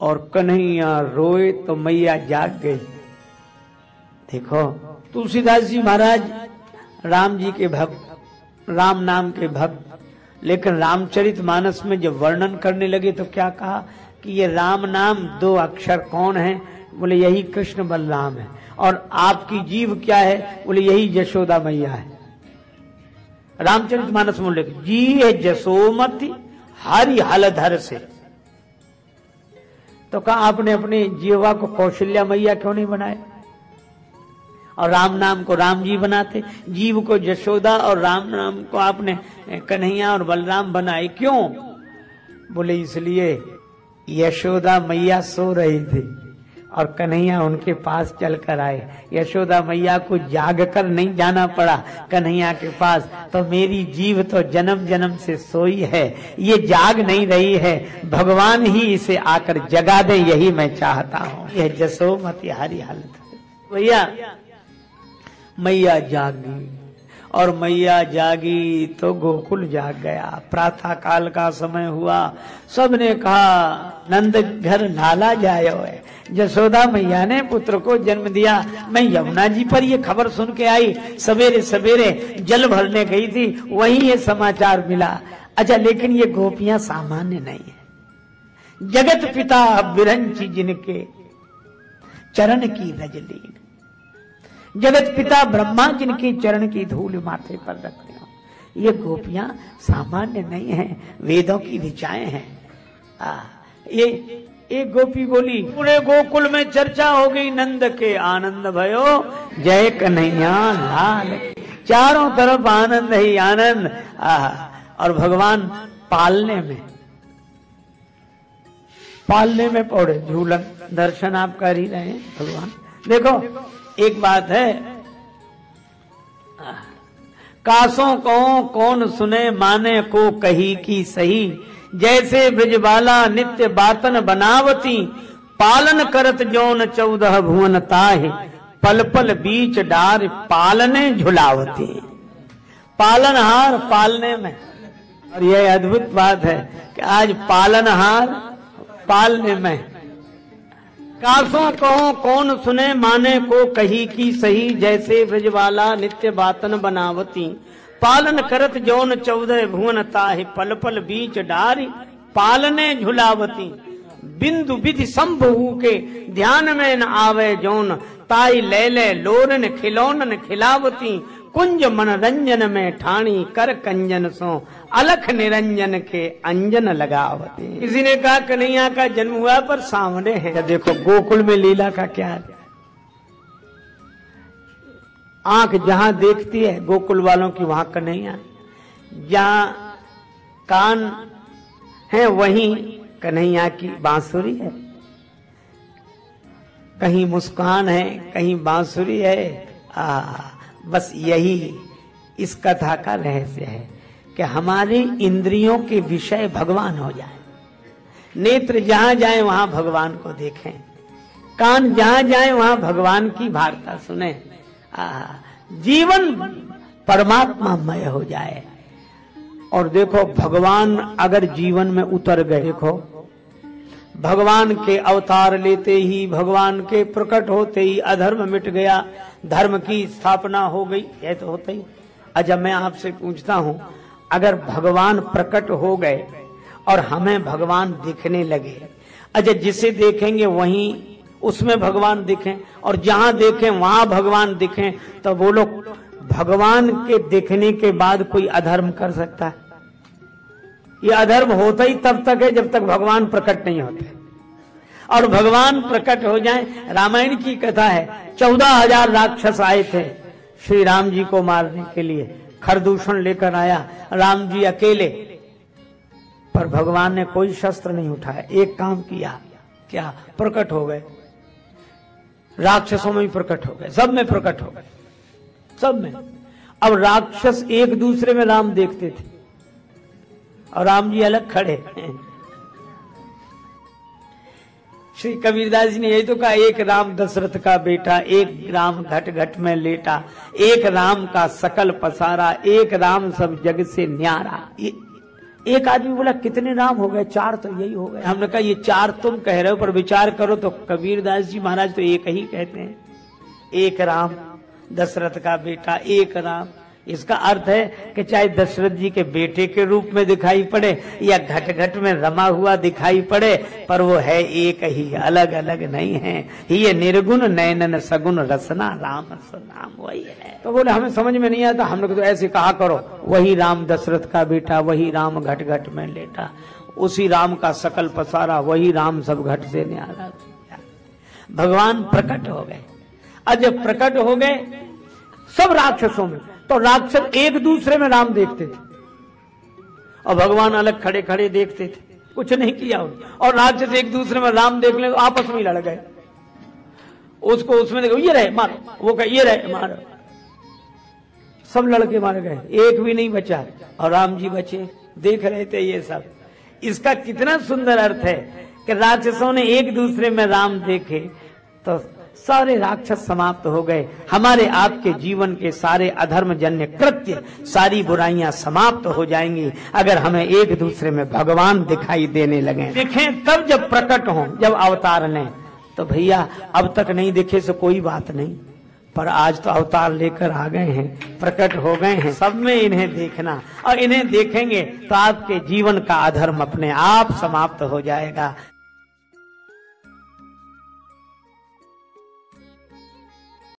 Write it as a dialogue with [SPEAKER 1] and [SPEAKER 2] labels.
[SPEAKER 1] और कन्हैया रोए तो मैया जाग गई। देखो तुलसीदास जी महाराज राम जी के भक्त, राम नाम के भक्त, लेकिन रामचरितमानस में जब वर्णन करने लगे तो क्या कहा कि ये राम नाम 2 अक्षर कौन है? बोले यही कृष्ण बलराम है। और आपकी जीव क्या है? बोले यही यशोदा मैया है। रामचरितमानस में लिखे जी है जसोमती हरि हलधर से। तो कहा आपने अपने जीवा को कौशल्या मैया क्यों नहीं बनाया? और राम नाम को राम जी बनाते, जीव को यशोदा और राम नाम को आपने कन्हैया और बलराम बनाए क्यों? बोले इसलिए यशोदा मैया सो रही थी और कन्हैया उनके पास चलकर आए। यशोदा मैया को जाग कर नहीं जाना पड़ा कन्हैया के पास, तो मेरी जीव तो जन्म जन्म से सोई है, ये जाग नहीं रही है, भगवान ही इसे आकर जगा दे, यही मैं चाहता हूँ। यह जसोमती हरि हालत। भैया मैया जागी, और मैया जागी तो गोकुल जाग गया। प्रातः काल का समय हुआ, सबने कहा नंद घर लाला जायो है। यशोदा मैया ने पुत्र को जन्म दिया। मैं यमुना जी पर ये खबर सुन के आई, सवेरे सवेरे जल भरने गई थी, वहीं ये समाचार मिला। अच्छा, लेकिन ये गोपियां सामान्य नहीं है। जगत पिता विरंची जिनके चरण की रजलीन, जगत पिता ब्रह्मा जिनके चरण की धूल माथे पर रखते हो। ये गोपियां सामान्य नहीं है, वेदों की ऋचाएं हैं। ये एक गोपी बोली, पूरे गोकुल में चर्चा हो गई, नंद के आनंद भयो जय कन्हैया लाल। चारों तरफ आनंद ही आनंद। और भगवान पालने में पौड़े, झूलन दर्शन आप कर ही रहे हैं भगवान। देखो एक बात है, कासों को कौन सुने माने को कही की सही, जैसे ब्रजबाला नित्य बातन बनावती, पालन करत जौन 14 भुवन ताहि, पल पल बीच डार पालने झुलावती। पालनहार पालने में, और यह अद्भुत बात है कि आज पालनहार पालने में। कासों को कौन सुने माने को कही की सही, जैसे ब्रजवाला नित्य बातन बनावती, पालन करत जौन 14 भुवन ताहि, पल पल बीच डारी पालने झुलावती। बिंदु विधि संभु के ध्यान में न आवे जौन, ताई ले ले लोरन खिलौनन खिलावती, कुंज मनरंजन में ठाणी कर कंजन सो, अलख निरंजन के अंजन लगावती। किसी ने कहा कन्हैया का जन्म हुआ पर सामने है। देखो गोकुल में लीला का क्या है, आंख जहां देखती है गोकुल वालों की वहां कन्हैया, जहां कान है वहीं कन्हैया की बांसुरी है, कहीं मुस्कान है कहीं बांसुरी है। बस यही इस कथा का रहस्य है कि हमारी इंद्रियों के विषय भगवान हो जाए। नेत्र जहां जाए वहां भगवान को देखें, कान जहां जाए वहां भगवान की वार्ता सुने, जीवन परमात्मामय हो जाए। और देखो भगवान अगर जीवन में उतर गए, देखो भगवान के अवतार लेते ही, भगवान के प्रकट होते ही अधर्म मिट गया, धर्म की स्थापना हो गई, यह तो होता ही। अच्छा मैं आपसे पूछता हूं, अगर भगवान प्रकट हो गए और हमें भगवान दिखने लगे, अच्छा जिसे देखेंगे वहीं उसमें भगवान दिखें और जहां देखें वहां भगवान दिखें, तो बोलो भगवान के दिखने के बाद कोई अधर्म कर सकता है? ये अधर्म होता ही तब तक है जब तक भगवान प्रकट नहीं होते। और भगवान प्रकट हो जाए, रामायण की कथा है, 14,000 राक्षस आए थे श्री राम जी को मारने के लिए, खरदूषण लेकर आया राम जी अकेले, पर भगवान ने कोई शस्त्र नहीं उठाया, एक काम किया, क्या? प्रकट हो गए, राक्षसों में भी प्रकट हो गए, सब में प्रकट हो गए, सब में। अब राक्षस एक दूसरे में राम देखते थे और राम जी अलग खड़े। श्री कबीरदास जी ने यही तो कहा, एक राम दशरथ का बेटा, एक राम घट घट में लेटा, एक राम का सकल पसारा, एक राम सब जग से न्यारा। एक आदमी बोला कितने राम हो गए? 4 तो यही हो गए। हमने कहा ये 4 तुम कह रहे हो, पर विचार करो तो कबीरदास जी महाराज तो एक ही कहते हैं, एक राम, दशरथ का बेटा एक राम। इसका अर्थ है कि चाहे दशरथ जी के बेटे के रूप में दिखाई पड़े या घट घट में रमा हुआ दिखाई पड़े, पर वो है एक ही, अलग अलग नहीं है। ये निर्गुण नयनन सगुण रसना राम नाम वही है। तो बोले हमें समझ में नहीं आता, हम लोग तो ऐसे कहा करो, वही राम दशरथ का बेटा, वही राम घट घट में लेटा, उसी राम का सकल पसारा, वही राम सब घट से न्यारा। भगवान प्रकट हो गए। और जब प्रकट हो गए सब राक्षसों में, तो राक्षस एक दूसरे में राम देखते थे और भगवान अलग खड़े खड़े देखते थे, कुछ नहीं किया। और राक्षस एक दूसरे में राम देख ले, आपस में ही लड़ गए। उसको उसमें देखो ये रहे मार, वो कहे ये रहे मार, सब लड़के मार गए, एक भी नहीं बचा और राम जी बचे। देख रहे थे ये सब। इसका कितना सुंदर अर्थ है कि राक्षसों ने एक दूसरे में राम देखे तो सारे राक्षस समाप्त हो गए। हमारे आपके जीवन के सारे अधर्म जन्य कृत्य, सारी बुराइयां समाप्त हो जाएंगी अगर हमें एक दूसरे में भगवान दिखाई देने लगे। देखें तब जब प्रकट हो, जब अवतार लें, तो भैया अब तक नहीं दिखे सो कोई बात नहीं, पर आज तो अवतार लेकर आ गए हैं, प्रकट हो गए हैं, सब में इन्हें देखना। और इन्हें देखेंगे तो आपके जीवन का अधर्म अपने आप समाप्त हो जाएगा।